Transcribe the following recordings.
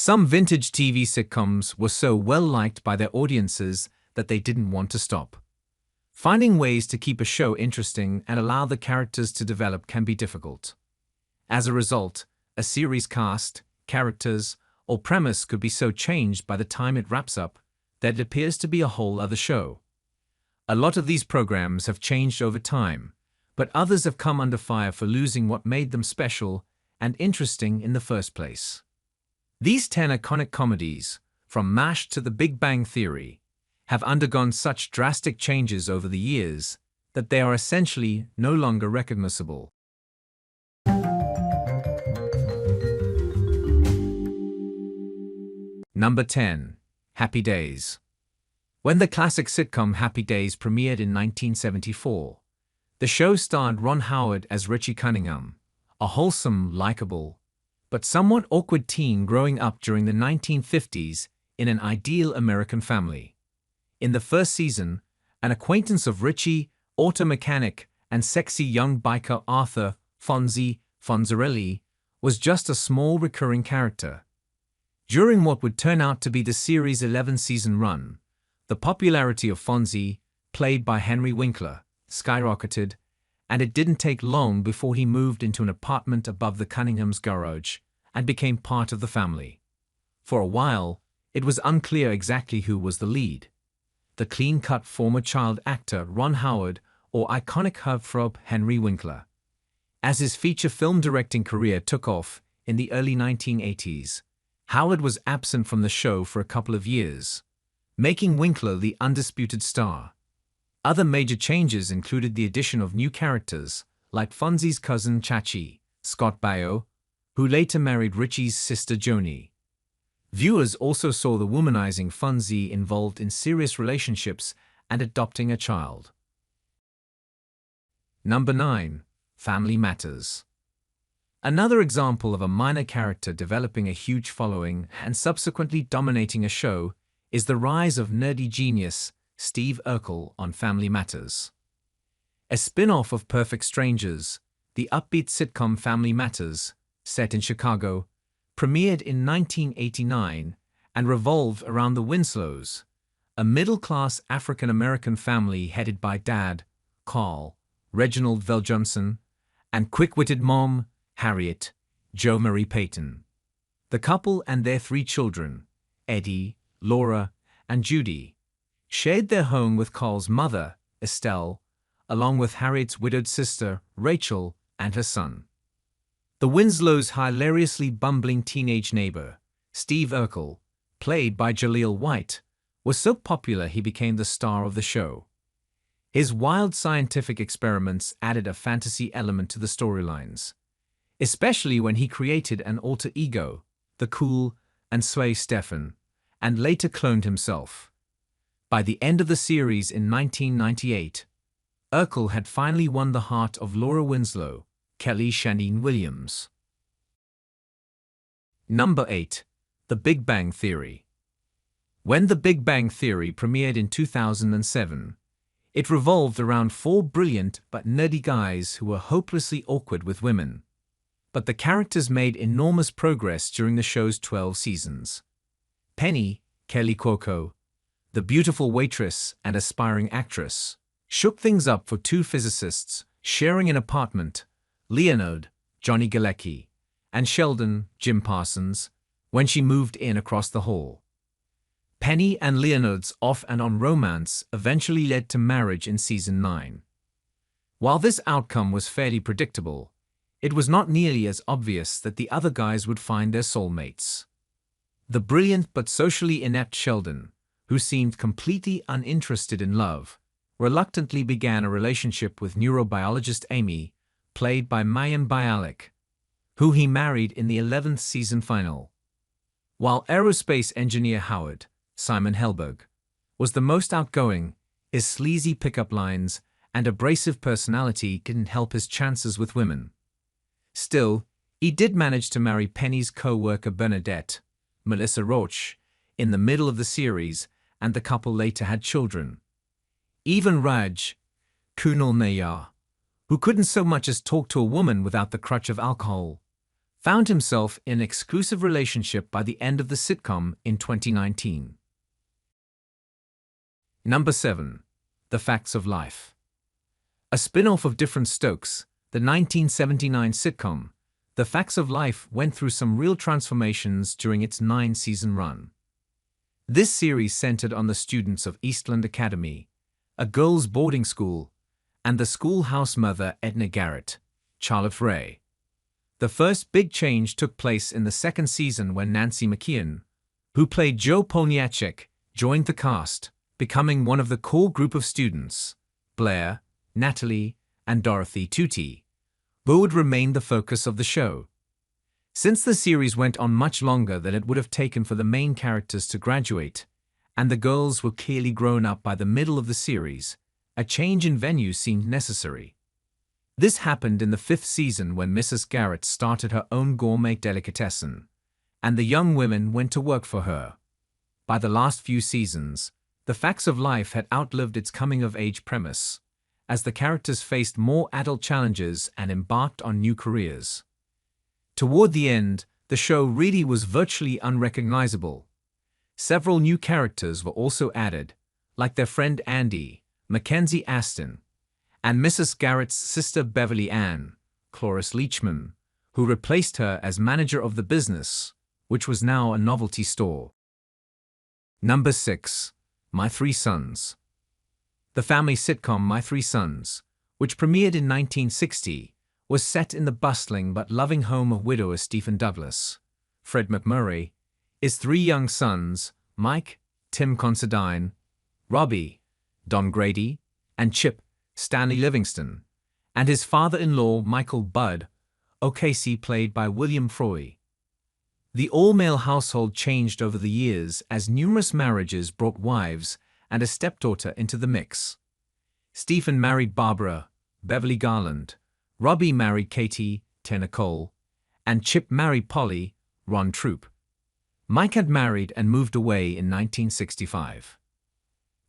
Some vintage TV sitcoms were so well liked by their audiences that they didn't want to stop. Finding ways to keep a show interesting and allow the characters to develop can be difficult. As a result, a series cast, characters, or premise could be so changed by the time it wraps up that it appears to be a whole other show. A lot of these programs have changed over time, but others have come under fire for losing what made them special and interesting in the first place. These 10 iconic comedies, from MASH to The Big Bang Theory, have undergone such drastic changes over the years that they are essentially no longer recognizable. Number 10. Happy Days. When the classic sitcom Happy Days premiered in 1974, the show starred Ron Howard as Richie Cunningham, a wholesome, likable, but somewhat awkward teen growing up during the 1950s in an ideal American family. In the first season, an acquaintance of Richie, auto mechanic, and sexy young biker Arthur Fonzie Fonzarelli was just a small recurring character. During what would turn out to be the series' 11-season run, the popularity of Fonzie, played by Henry Winkler, skyrocketed, and it didn't take long before he moved into an apartment above the Cunningham's garage and became part of the family. For a while, it was unclear exactly who was the lead: the clean-cut former child actor Ron Howard or iconic heartthrob Henry Winkler. As his feature film directing career took off in the early 1980s, Howard was absent from the show for a couple of years, making Winkler the undisputed star. Other major changes included the addition of new characters like Fonzie's cousin Chachi, Scott Baio, who later married Richie's sister Joni. Viewers also saw the womanizing Fonzie involved in serious relationships and adopting a child. Number 9. Family Matters. Another example of a minor character developing a huge following and subsequently dominating a show is the rise of nerdy genius Steve Urkel on Family Matters. A spin-off of Perfect Strangers, the upbeat sitcom Family Matters, set in Chicago, premiered in 1989 and revolved around the Winslows, a middle-class African-American family headed by Dad, Carl, Reginald Veljohnson, and quick-witted Mom, Harriet, Jo Marie Payton. The couple and their 3 children, Eddie, Laura, and Judy, shared their home with Carl's mother, Estelle, along with Harriet's widowed sister, Rachel, and her son. The Winslows' hilariously bumbling teenage neighbor, Steve Urkel, played by Jaleel White, was so popular he became the star of the show. His wild scientific experiments added a fantasy element to the storylines, especially when he created an alter ego, the cool and sway Stefan, and later cloned himself. By the end of the series in 1998, Urkel had finally won the heart of Laura Winslow, Kelly Shaneen Williams. Number 8. The Big Bang Theory. When The Big Bang Theory premiered in 2007, it revolved around 4 brilliant but nerdy guys who were hopelessly awkward with women. But the characters made enormous progress during the show's 12 seasons. Penny, Kelly Cuoco, the beautiful waitress and aspiring actress, shook things up for 2 physicists sharing an apartment, Leonard, Johnny Galecki, and Sheldon, Jim Parsons, when she moved in across the hall. Penny and Leonard's off-and-on romance eventually led to marriage in season 9. While this outcome was fairly predictable, it was not nearly as obvious that the other guys would find their soulmates. The brilliant but socially inept Sheldon, who seemed completely uninterested in love, reluctantly began a relationship with neurobiologist Amy, played by Mayim Bialik, who he married in the 11th season final. While aerospace engineer Howard, Simon Helberg, was the most outgoing, his sleazy pickup lines and abrasive personality didn't help his chances with women. Still, he did manage to marry Penny's co-worker Bernadette, Melissa Roach, in the middle of the series, and the couple later had children. Even Raj, Kunal Nayar, who couldn't so much as talk to a woman without the crutch of alcohol, found himself in an exclusive relationship by the end of the sitcom in 2019. Number 7. The Facts of Life. A spin-off of Different Stokes, the 1979 sitcom, The Facts of Life went through some real transformations during its 9-season run. This series centered on the students of Eastland Academy, a girls' boarding school, and the schoolhouse mother Edna Garrett, Charlotte Ray. The first big change took place in the second season when Nancy McKeon, who played Joe Poniachek, joined the cast, becoming one of the core group of students, Blair, Natalie, and Dorothy Tootie, who would remain the focus of the show. Since the series went on much longer than it would have taken for the main characters to graduate, and the girls were clearly grown up by the middle of the series, a change in venue seemed necessary. This happened in the 5th season when Mrs. Garrett started her own gourmet delicatessen, and the young women went to work for her. By the last few seasons, The Facts of Life had outlived its coming-of-age premise, as the characters faced more adult challenges and embarked on new careers. Toward the end, the show really was virtually unrecognizable. Several new characters were also added, like their friend Andy, Mackenzie Aston, and Mrs. Garrett's sister Beverly Ann, Cloris Leachman, who replaced her as manager of the business, which was now a novelty store. Number 6. My Three Sons. The family sitcom My Three Sons, which premiered in 1960, was set in the bustling but loving home of widower Stephen Douglas, Fred McMurray, his 3 young sons, Mike, Tim Considine, Robbie, Don Grady, and Chip, Stanley Livingston, and his father-in-law Michael Budd O'Casey, played by William Froy. The all-male household changed over the years as numerous marriages brought wives and a stepdaughter into the mix. Stephen married Barbara, Beverly Garland, Robbie married Katie, Tina Cole, and Chip married Polly, Ron Troop. Mike had married and moved away in 1965.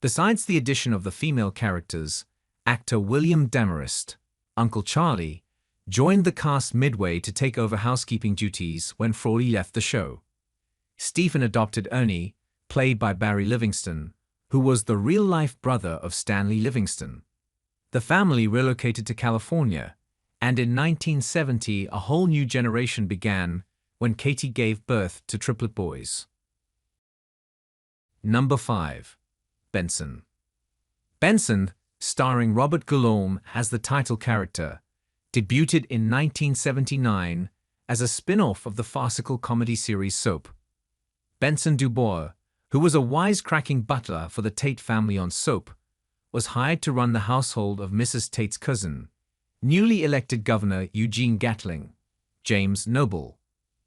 Besides the addition of the female characters, actor William Demarest, Uncle Charlie, joined the cast midway to take over housekeeping duties when Froy left the show. Stephen adopted Ernie, played by Barry Livingston, who was the real-life brother of Stanley Livingston. The family relocated to California, and in 1970 a whole new generation began when Katie gave birth to triplet boys. Number 5. Benson. Benson, starring Robert Guillaume as the title character, debuted in 1979 as a spin-off of the farcical comedy series Soap. Benson Dubois, who was a wisecracking butler for the Tate family on Soap, was hired to run the household of Mrs. Tate's cousin, newly elected Governor Eugene Gatling, James Noble.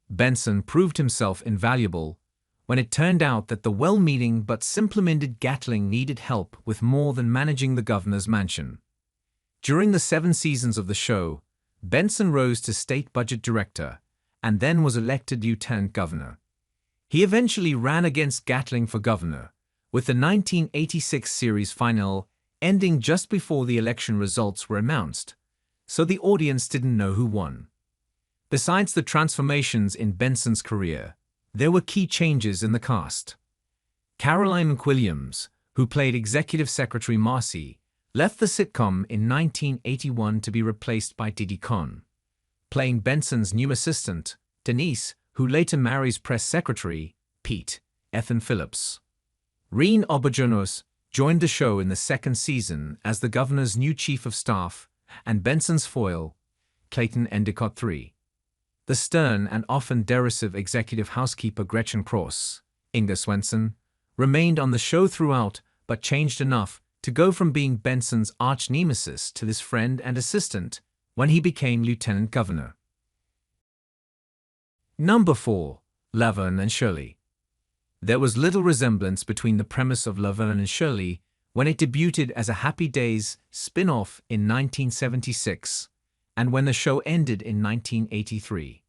Benson proved himself invaluable when it turned out that the well-meaning but simple-minded Gatling needed help with more than managing the governor's mansion. During the 7 seasons of the show, Benson rose to state budget director and then was elected lieutenant governor. He eventually ran against Gatling for governor, with the 1986 series final ending just before the election results were announced, so the audience didn't know who won. Besides the transformations in Benson's career, there were key changes in the cast. Caroline McWilliams, who played Executive Secretary Marcy, left the sitcom in 1981 to be replaced by Didi Conn, playing Benson's new assistant, Denise, who later marries press secretary, Pete, Ethan Phillips. Reen Auberjonois joined the show in the 2nd season as the governor's new chief of staff, and Benson's foil, Clayton Endicott III. The stern and often derisive executive housekeeper Gretchen Cross, Inga Swenson, remained on the show throughout but changed enough to go from being Benson's arch-nemesis to his friend and assistant when he became lieutenant governor. Number 4. Laverne and Shirley. There was little resemblance between the premise of Laverne and Shirley when it debuted as a Happy Days spin-off in 1976 and when the show ended in 1983.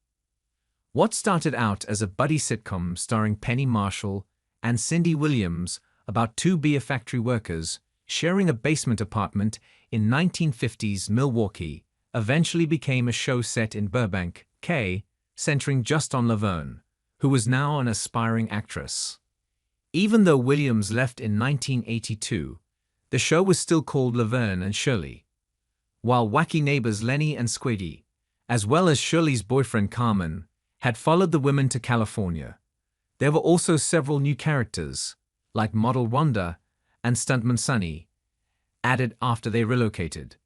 What started out as a buddy sitcom starring Penny Marshall and Cindy Williams about 2 beer factory workers sharing a basement apartment in 1950s Milwaukee eventually became a show set in Burbank, centering just on Laverne, who was now an aspiring actress. Even though Williams left in 1982, the show was still called Laverne and Shirley. While wacky neighbors Lenny and Squiddy, as well as Shirley's boyfriend Carmen, had followed the women to California, there were also several new characters, like model Wanda and stuntman Sonny, added after they relocated.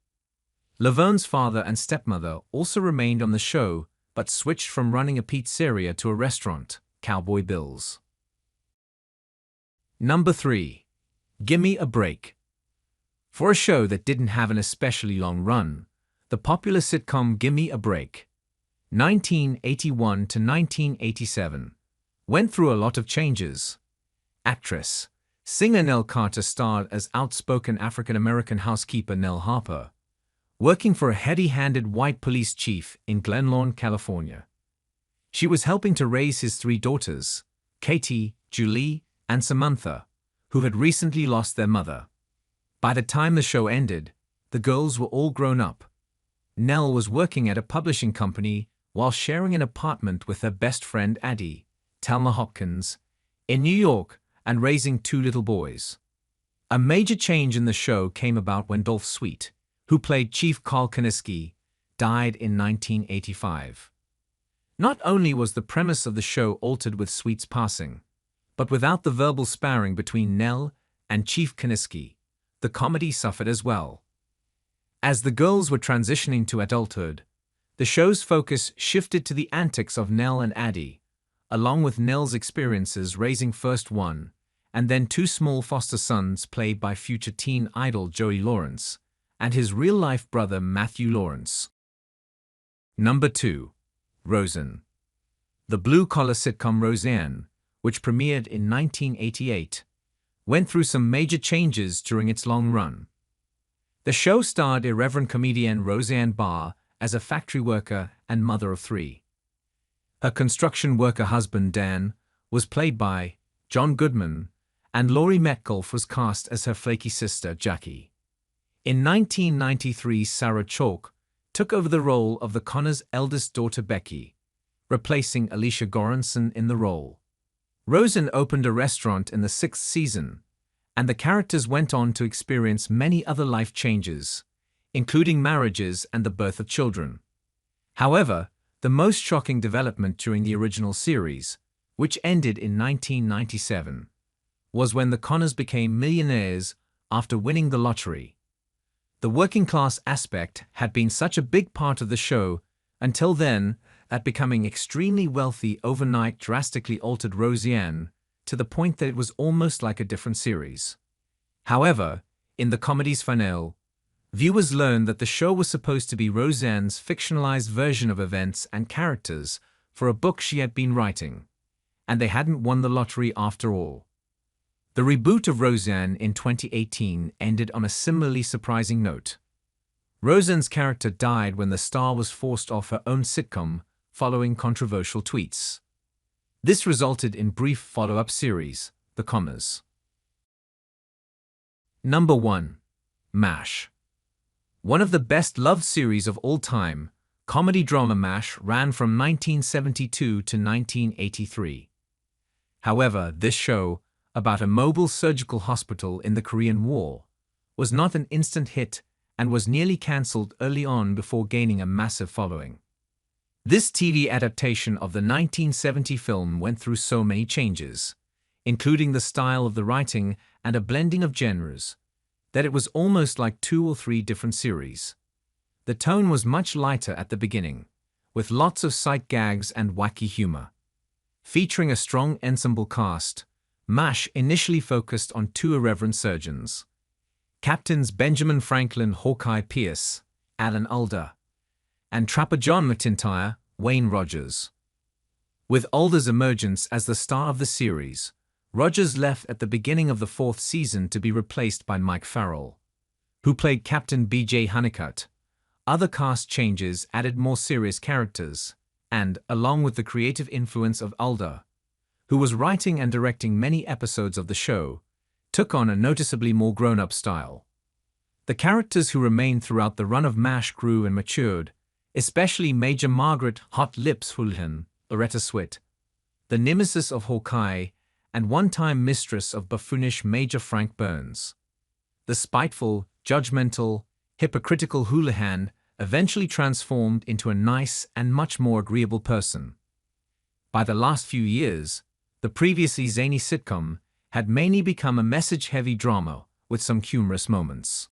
Laverne's father and stepmother also remained on the show but switched from running a pizzeria to a restaurant, Cowboy Bill's. Number 3. Gimme a Break. For a show that didn't have an especially long run, the popular sitcom Gimme a Break, 1981 to 1987, went through a lot of changes. Actress, singer Nell Carter starred as outspoken African-American housekeeper Nell Harper, working for a heavy-handed white police chief in Glenlawn, California. She was helping to raise his 3 daughters, Katie, Julie, and Samantha, who had recently lost their mother. By the time the show ended, the girls were all grown up. Nell was working at a publishing company while sharing an apartment with her best friend Addie, Thelma Hopkins, in New York, and raising 2 little boys. A major change in the show came about when Dolph Sweet, who played Chief Carl Kiniski, died in 1985. Not only was the premise of the show altered with Sweet's passing, but without the verbal sparring between Nell and Chief Kiniski, the comedy suffered as well. As the girls were transitioning to adulthood, the show's focus shifted to the antics of Nell and Addie, along with Nell's experiences raising first one and then 2 small foster sons played by future teen idol Joey Lawrence and his real-life brother Matthew Lawrence. Number 2. Roseanne. The blue-collar sitcom Roseanne, which premiered in 1988, went through some major changes during its long run. The show starred irreverent comedian Roseanne Barr as a factory worker and mother of 3. Her construction worker husband Dan was played by John Goodman, and Laurie Metcalf was cast as her flaky sister Jackie. In 1993, Sarah Chalk took over the role of the Connors' eldest daughter Becky, replacing Alicia Goranson in the role. Roseanne opened a restaurant in the 6th season, and the characters went on to experience many other life changes, including marriages and the birth of children. However, the most shocking development during the original series, which ended in 1997, was when the Connors became millionaires after winning the lottery. The working-class aspect had been such a big part of the show until then that becoming extremely wealthy overnight drastically altered Roseanne to the point that it was almost like a different series. However, in the comedy's finale, viewers learned that the show was supposed to be Roseanne's fictionalized version of events and characters for a book she had been writing, and they hadn't won the lottery after all. The reboot of Roseanne in 2018 ended on a similarly surprising note. Roseanne's character died when the star was forced off her own sitcom following controversial tweets. This resulted in brief follow-up series, The Commas. Number 1. MASH. One of the best-loved series of all time, comedy drama MASH ran from 1972 to 1983. However, this show, about a mobile surgical hospital in the Korean War, was not an instant hit and was nearly cancelled early on before gaining a massive following. This TV adaptation of the 1970 film went through so many changes, including the style of the writing and a blending of genres, that it was almost like 2 or 3 different series. The tone was much lighter at the beginning, with lots of sight gags and wacky humor. Featuring a strong ensemble cast, MASH initially focused on 2 irreverent surgeons, Captains Benjamin Franklin Hawkeye Pierce, Alan Alda, and Trapper John McIntyre, Wayne Rogers. With Alda's emergence as the star of the series, Rogers left at the beginning of the 4th season to be replaced by Mike Farrell, who played Captain B.J. Honeycutt. Other cast changes added more serious characters, and, along with the creative influence of Alda, who was writing and directing many episodes of the show, took on a noticeably more grown-up style. The characters who remained throughout the run of MASH grew and matured, especially Major Margaret Hot Lips Houlihan, Loretta Swit, the nemesis of Hawkeye, and one-time mistress of buffoonish Major Frank Burns. The spiteful, judgmental, hypocritical Houlihan eventually transformed into a nice and much more agreeable person. By the last few years, the previously zany sitcom had mainly become a message-heavy drama with some humorous moments.